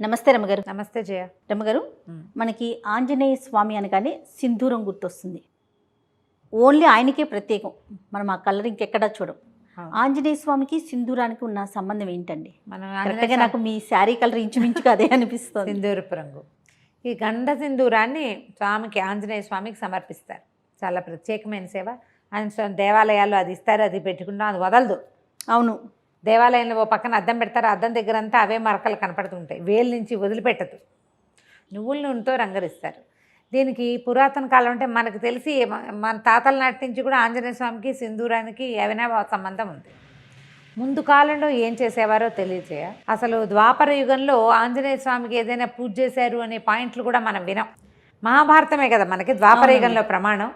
నమస్తే రమ్మగారు. నమస్తే జయ. రమ్మగారు, మనకి ఆంజనేయ స్వామి అనగానే సింధూరం గుర్తొస్తుంది. ఓన్లీ ఆయనకే ప్రత్యేకం. మనం ఆ కలర్ ఇంకెక్కడా చూడం. ఆంజనేయ స్వామికి సింధూరానికి ఉన్న సంబంధం ఏంటండి? కరెక్ట్గా నాకు మీ శారీ కలర్ ఇంచుమించుగా అదే అనిపిస్తుంది. సింధూరపు రంగు. ఈ గండ సింధూరాన్ని స్వామికి, ఆంజనేయ స్వామికి సమర్పిస్తారు. చాలా ప్రత్యేకమైన సేవ. ఆయన దేవాలయాల్లో అది ఇస్తారు, అది పెట్టుకుంటాం, అది వదలదు. అవును, దేవాలయంలో ఓ పక్కన అద్దం పెడతారు, అద్దం దగ్గర అంతా అవే మరకలు కనపడుతుంటాయి, వేలు నుంచి వదిలిపెట్టదు. నువ్వుల నూనెతో రంగరిస్తారు. దీనికి పురాతన కాలం అంటే మనకు తెలిసి మన తాతల నాటి నుంచి కూడా ఆంజనేయ స్వామికి సింధూరానికి ఏమైనా సంబంధం ఉంది. ముందు కాలంలో ఏం చేసేవారో తెలియజేయ. అసలు ద్వాపర యుగంలో ఆంజనేయ స్వామికి ఏదైనా పూజ చేశారు అనే పాయింట్లు కూడా మనం వినాం. మహాభారతమే కదా మనకి ద్వాపర యుగంలో ప్రమాణం.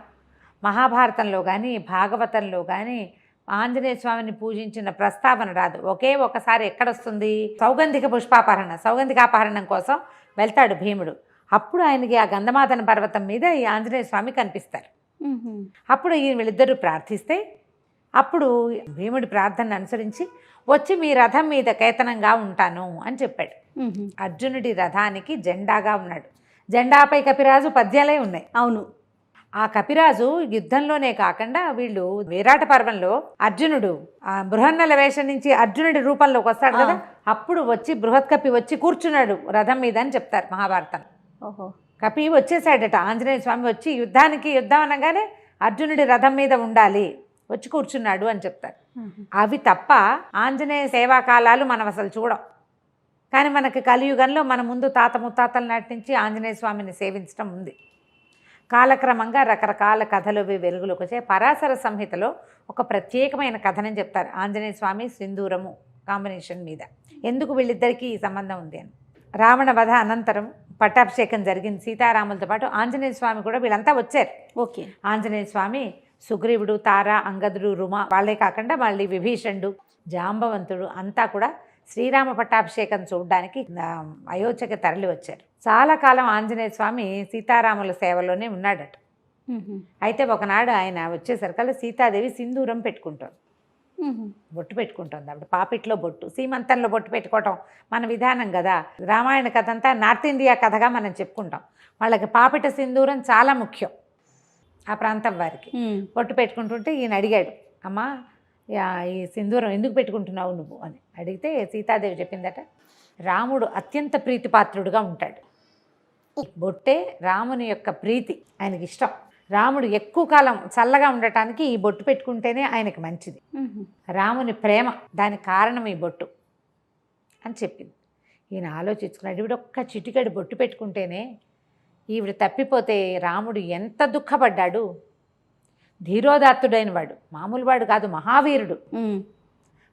మహాభారతంలో కానీ భాగవతంలో కానీ ఆంజనేయ స్వామిని పూజించిన ప్రస్తావన రాదు. ఒకే ఒకసారి ఎక్కడొస్తుంది? సౌగంధికాపహరణం కోసం వెళ్తాడు భీముడు. అప్పుడు ఆయనకి ఆ గంధమాదన పర్వతం మీద ఈ ఆంజనేయ స్వామి కనిపిస్తారు. అప్పుడు వీళ్ళిద్దరూ ప్రార్థిస్తే అప్పుడు భీముడి ప్రార్థనను అనుసరించి వచ్చి మీ రథం మీద కేతనంగా ఉంటాను అని చెప్పాడు. అర్జునుడి రథానికి జెండాగా ఉన్నాడు. జెండాపై కపిరాజు పద్యాలే ఉన్నాయి. అవును, ఆ కపిరాజు యుద్ధంలోనే కాకుండా వీళ్ళు విరాట పర్వంలో అర్జునుడు ఆ బృహన్నల వేషం నుంచి అర్జునుడి రూపంలోకి వస్తాడు కదా, అప్పుడు వచ్చి బృహత్ కపి వచ్చి కూర్చున్నాడు రథం మీద అని చెప్తారు మహాభారతం. ఓహో, కపి వచ్చేసాడట. ఆంజనేయ స్వామి వచ్చి యుద్ధం అనగానే అర్జునుడి రథం మీద ఉండాలి, వచ్చి కూర్చున్నాడు అని చెప్తారు. అవి తప్ప ఆంజనేయ సేవా కాలాలు మనం అసలు చూడం. కానీ మనకి కలియుగంలో మన ముందు తాత ముత్తాతల నాటి నుంచి ఆంజనేయ స్వామిని సేవించడం ఉంది. కాలక్రమంగా రకరకాల కథలు వెలుగులోకి వచ్చాయి. పరాశర సంహితలో ఒక ప్రత్యేకమైన కథనని చెప్తారు ఆంజనేయ స్వామి సింధూరము కాంబినేషన్ మీద. ఎందుకు వీళ్ళిద్దరికీ ఈ సంబంధం ఉంది అని. రావణ వధ అనంతరం పట్టాభిషేకం జరిగింది సీతారాములతో పాటు. ఆంజనేయ స్వామి కూడా వీళ్ళంతా వచ్చారు. ఓకే, ఆంజనేయ స్వామి, సుగ్రీవుడు, తార, అంగదుడు, రుమ, వాళ్ళే కాకుండా మళ్ళీ విభీషణుడు, జాంబవంతుడు అంతా కూడా శ్రీరామ పట్టాభిషేకం చూడడానికి అయోధ్యకి తరలి వచ్చారు. చాలా కాలం ఆంజనేయ స్వామి సీతారాముల సేవలోనే ఉన్నాడట. అయితే ఒకనాడు ఆయన వచ్చేసరికల్లా సీతాదేవి సింధూరం పెట్టుకుంటుంది, బొట్టు పెట్టుకుంటుంది. అప్పుడు పాపిట్లో బొట్టు, సీమంతంలో బొట్టు పెట్టుకోవటం మన విధానం కదా. రామాయణ కథ అంతా నార్త్ ఇండియా కథగా మనం చెప్పుకుంటాం. వాళ్ళకి పాపిట సింధూరం చాలా ముఖ్యం ఆ ప్రాంతం వారికి. బొట్టు పెట్టుకుంటుంటే ఈయన అడిగాడు, అమ్మా ఈ సింధూరం ఎందుకు పెట్టుకుంటున్నావు నువ్వు అని అడిగితే సీతాదేవి చెప్పిందట, రాముడు అత్యంత ప్రీతిపాత్రుడుగా ఉంటాడు. బొట్టే రాముని యొక్క ప్రీతి, ఆయనకి ఇష్టం. రాముడు ఎక్కువ కాలం చల్లగా ఉండటానికి ఈ బొట్టు పెట్టుకుంటేనే ఆయనకి మంచిది. రాముని ప్రేమ, దానికి కారణం ఈ బొట్టు అని చెప్పింది. ఈయన ఆలోచించుకున్నాడు, ఈవిడ ఒక్క చిటికెడు బొట్టు పెట్టుకుంటేనే ఈవిడ తప్పిపోతే రాముడు ఎంత దుఃఖపడ్డాడు. ధీరోదాత్తుడైన వాడు, మామూలు వాడు కాదు, మహావీరుడు.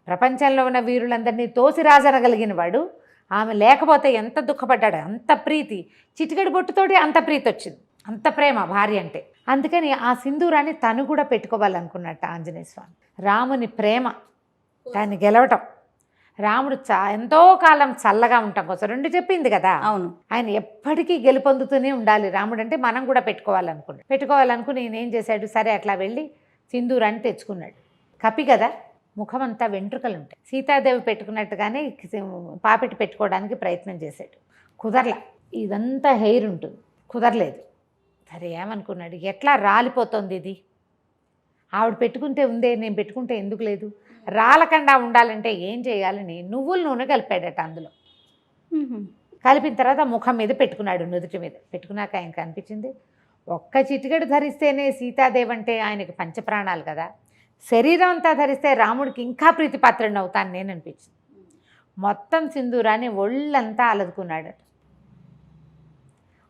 ప్రపంచంలో ఉన్న వీరులందరినీ తోసిరాజనగలిగిన వాడు. ఆమె లేకపోతే ఎంత దుఃఖపడ్డాడు. అంత ప్రీతి, చిటికెడు బొట్టుతోటి అంత ప్రీతి వచ్చింది, అంత ప్రేమ భార్య అంటే. అందుకని ఆ సింధూరాన్ని తను కూడా పెట్టుకోవాలనుకున్నట్ట ఆంజనేయ స్వామి. రాముని ప్రేమ, దాన్ని గెలవటం, రాముడు ఎంతో కాలం చల్లగా ఉంటాం కోసం రెండు చెప్పింది కదా. అవును, ఆయన ఎప్పటికీ గెలుపొందుతూనే ఉండాలి రాముడు అంటే. మనం కూడా పెట్టుకోవాలనుకుని నేనేం చేశాడు, సరే అట్లా వెళ్ళి సింధూరాన్ని తెచ్చుకున్నాడు. కపి కదా, ముఖమంతా వెంట్రుకలు ఉంటాయి. సీతాదేవి పెట్టుకున్నట్టుగానే పాపిటి పెట్టుకోవడానికి ప్రయత్నం చేశాడు, కుదరలా. ఇదంతా హెయిర్ ఉంటుంది, కుదరలేదు. సరే ఏమనుకున్నాడు, ఎట్లా రాలిపోతుంది ఇది, ఆవిడ పెట్టుకుంటే ఉందే, నేను పెట్టుకుంటే ఎందుకు లేదు, రాలకుండా ఉండాలంటే ఏం చేయాలని నువ్వుల నూనె కలిపాడట. అందులో కలిపిన తర్వాత ముఖం మీద పెట్టుకున్నాడు, నుదుటి మీద పెట్టుకున్నాక ఆయనకు అనిపించింది, ఒక్క చిటికెడు ధరిస్తేనే సీతాదేవి అంటే ఆయనకి పంచప్రాణాలు కదా, శరీరం అంతా ధరిస్తే రాముడికి ఇంకా ప్రీతిపాత్రుడిని అవుతాను నేను అనిపించింది. మొత్తం సింధూరాన్ని ఒళ్ళంతా అలదుకున్నాడట.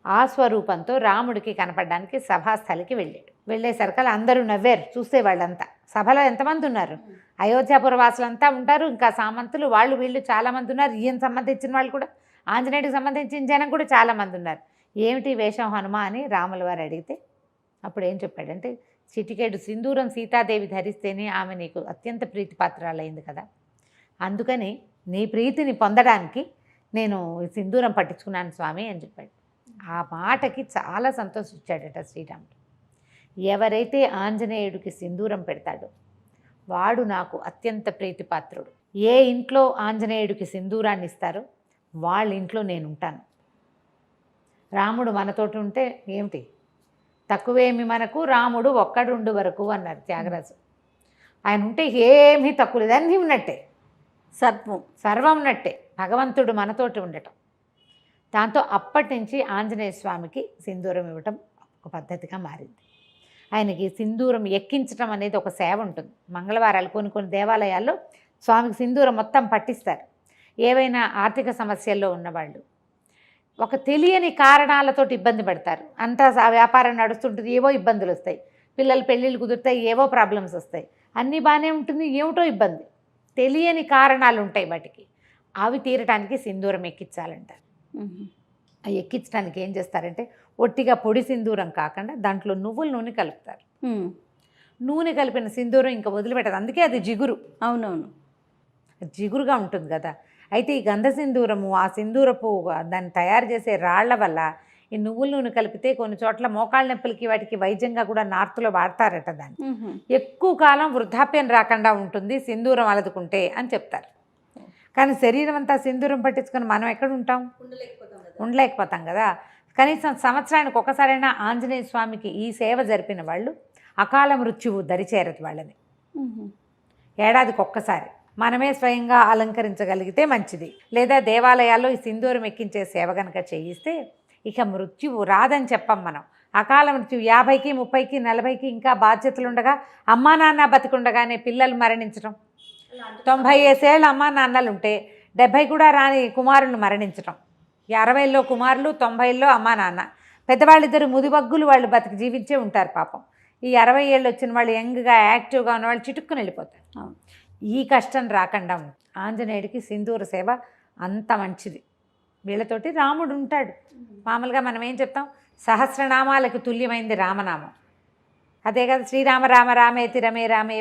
ఆ స్వరూపంతో రాముడికి కనపడడానికి సభాస్థలికి వెళ్ళాడు. వెళ్ళేసరికల్లా అందరూ నవ్వారు చూస్తే. వాళ్ళంతా సభలో ఎంతమంది ఉన్నారు, అయోధ్యాపుర వాసులంతా ఉంటారు, ఇంకా సామంతులు, వాళ్ళు వీళ్ళు చాలామంది ఉన్నారు. ఈయన సంబంధించిన వాళ్ళు కూడా, ఆంజనేయుడికి సంబంధించిన జనం కూడా చాలామంది ఉన్నారు. ఏమిటి వేషం హనుమ అని రాముల వారు అడిగితే అప్పుడు ఏం చెప్పాడంటే, చిటికెడు సింధూరం సీతాదేవి ధరిస్తేనే ఆమె నీకు అత్యంత ప్రీతిపాత్రాలైంది కదా, అందుకని నీ ప్రీతిని పొందడానికి నేను సింధూరం పట్టించుకున్నాను స్వామి అని చెప్పాడు. ఆ మాటకి చాలా సంతోషించాడట శ్రీరాముడు. ఎవరైతే ఆంజనేయుడికి సింధూరం పెడతాడో వాడు నాకు అత్యంత ప్రీతిపాత్రుడు. ఏ ఇంట్లో ఆంజనేయుడికి సింధూరాన్ని ఇస్తారో వాళ్ళ ఇంట్లో నేను ఉంటాను. రాముడు మనతోటి ఉంటే ఏమిటి, తక్కువేమి మనకు రాముడు ఒక్కడుండు వరకు అన్నారు త్యాగరాజు. ఆయన ఉంటే ఏమీ తక్కువ లేదు, అన్నీ ఉన్నట్టే, సర్వం ఉన్నట్టే, భగవంతుడు మనతోటి ఉండటం. దాంతో అప్పటి నుంచి ఆంజనేయ స్వామికి సింధూరం ఇవ్వటం ఒక పద్ధతిగా మారింది. ఆయనకి సింధూరం ఎక్కించడం అనేది ఒక సేవ ఉంటుంది. మంగళవారాలు కొన్ని దేవాలయాల్లో స్వామికి సింధూరం మొత్తం పట్టిస్తారు. ఏవైనా ఆర్థిక సమస్యల్లో ఉన్నవాళ్ళు, ఒక తెలియని కారణాలతోటి ఇబ్బంది పడతారు. అంతా వ్యాపారం నడుస్తుంటుంది, ఏవో ఇబ్బందులు వస్తాయి, పిల్లలు పెళ్ళిళ్ళు కుదురుతాయి, ఏవో ప్రాబ్లమ్స్ వస్తాయి, అన్నీ బాగానే ఉంటుంది, ఏమిటో ఇబ్బంది, తెలియని కారణాలు ఉంటాయి వాటికి. అవి తీరటానికి సింధూరం ఎక్కించాలంటారు. అవి ఎక్కించడానికి ఏం చేస్తారంటే ఒట్టిగా పొడి సింధూరం కాకుండా దాంట్లో నువ్వుల నూనె కలుపుతారు. నూనె కలిపిన సింధూరం ఇంకా వదిలిపెట్టదు, అందుకే అది జిగురు. అవునవును, జిగురుగా ఉంటుంది కదా. అయితే ఈ గంధ సింధూరము, ఆ సింధూరపు దాన్ని తయారు చేసే రాళ్ల వల్ల ఈ నువ్వుల నూనె కలిపితే కొన్ని చోట్ల మోకాళ్ళ నొప్పులకి వాటికి వైద్యంగా కూడా నార్త్లో వాడతారట. దాన్ని ఎక్కువ కాలం వృద్ధాప్యం రాకుండా ఉంటుంది సింధూరం అలదుకుంటే అని చెప్తారు. కానీ శరీరం అంతా సింధూరం పట్టించుకొని మనం ఎక్కడ ఉంటాం, ఉండలేకపోతాం కదా. కనీసం సంవత్సరానికి ఒకసారైనా ఆంజనేయ స్వామికి ఈ సేవ జరిపిన వాళ్ళు అకాల మృత్యువు దరిచేరదు వాళ్ళని. ఏడాదికి ఒక్కసారి మనమే స్వయంగా అలంకరించగలిగితే మంచిది. లేదా దేవాలయాల్లో ఈ సింధూరం ఎక్కించే సేవ కనుక చేయిస్తే ఇక మృత్యువు రాదని చెప్పం మనం. అకాల మృత్యు 50కి 30కి 40కి ఇంకా బాధ్యతలు ఉండగా అమ్మా నాన్న బతికుండగానే పిల్లలు మరణించడం, 90 ఏళ్ళ అమ్మా నాన్నలు ఉంటే 70 కూడా రాని కుమారులు మరణించడం, 60లో కుమారులు 90లో అమ్మా నాన్న, పెద్దవాళ్ళిద్దరు ముదిబగ్గులు వాళ్ళు బతికి జీవించే ఉంటారు పాపం. ఈ 60 ఏళ్ళు వచ్చిన వాళ్ళు యంగ్గా యాక్టివ్గా ఉన్న వాళ్ళు చిటుక్కుని వెళ్ళిపోతారు. ఈ కష్టం రాకుండా ఆంజనేయుడికి సింధూర సేవ అంత మంచిది. వీళ్ళతోటి రాముడు ఉంటాడు. మామూలుగా మనం ఏం చెప్తాం, సహస్రనామాలకు తుల్యమైంది రామనామం. అదే కదా, శ్రీరామ రామ రామేతి రమే రామే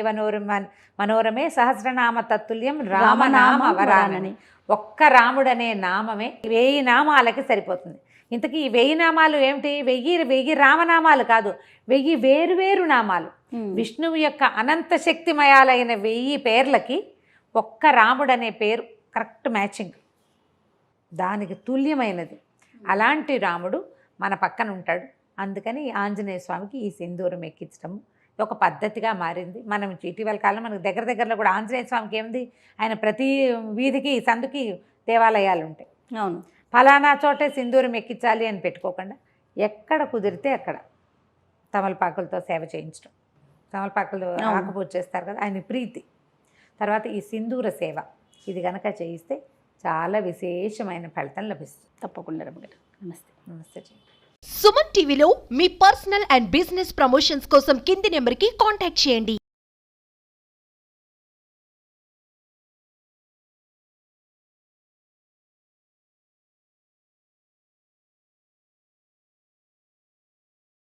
మనోరమే సహస్రనామ తత్తుల్యం రామనామ వరానని. ఒక్క రాముడనే నామమే 1000 నామాలకి సరిపోతుంది. ఇంతకీ ఈ 1000 నామాలు ఏమిటి? 1000 రామనామాలు కాదు, 1000 వేరువేరు నామాలు. విష్ణువు యొక్క అనంత శక్తిమయాలైన 1000 పేర్లకి ఒక్క రాముడనే పేరు కరెక్ట్ మ్యాచింగ్, దానికి తుల్యమైనది. అలాంటి రాముడు మన పక్కన ఉంటాడు. అందుకని ఆంజనేయ స్వామికి ఈ సింధూరం ఎక్కించడం ఒక పద్ధతిగా మారింది. మనం ఇటీవల కాలం మనకు దగ్గరలో కూడా ఆంజనేయ స్వామికి ఏముంది, ఆయన ప్రతి వీధికి సందుకి దేవాలయాలు ఉంటాయి. అవును, ఫలానా చోటే సింధూరం ఎక్కించాలి అని పెట్టుకోకుండా ఎక్కడ కుదిరితే అక్కడ తమలపాకులతో సేవ చేయించడం. తమలపాకులు ఆకుపూజ చేస్తారు కదా, ఆయన ప్రీతి. తర్వాత ఈ సింధూర సేవ, ఇది కనుక చేయిస్తే చాలా విశేషమైన ఫలితం లభిస్తుంది. తప్పకుండా రమ్మగారు. నమస్తే. నమస్తే. సుమన్ టీవీలో మీ పర్సనల్ అండ్ బిజినెస్ ప్రమోషన్స్ కోసం కింది నెంబర్కి కాంటాక్ట్ చేయండి.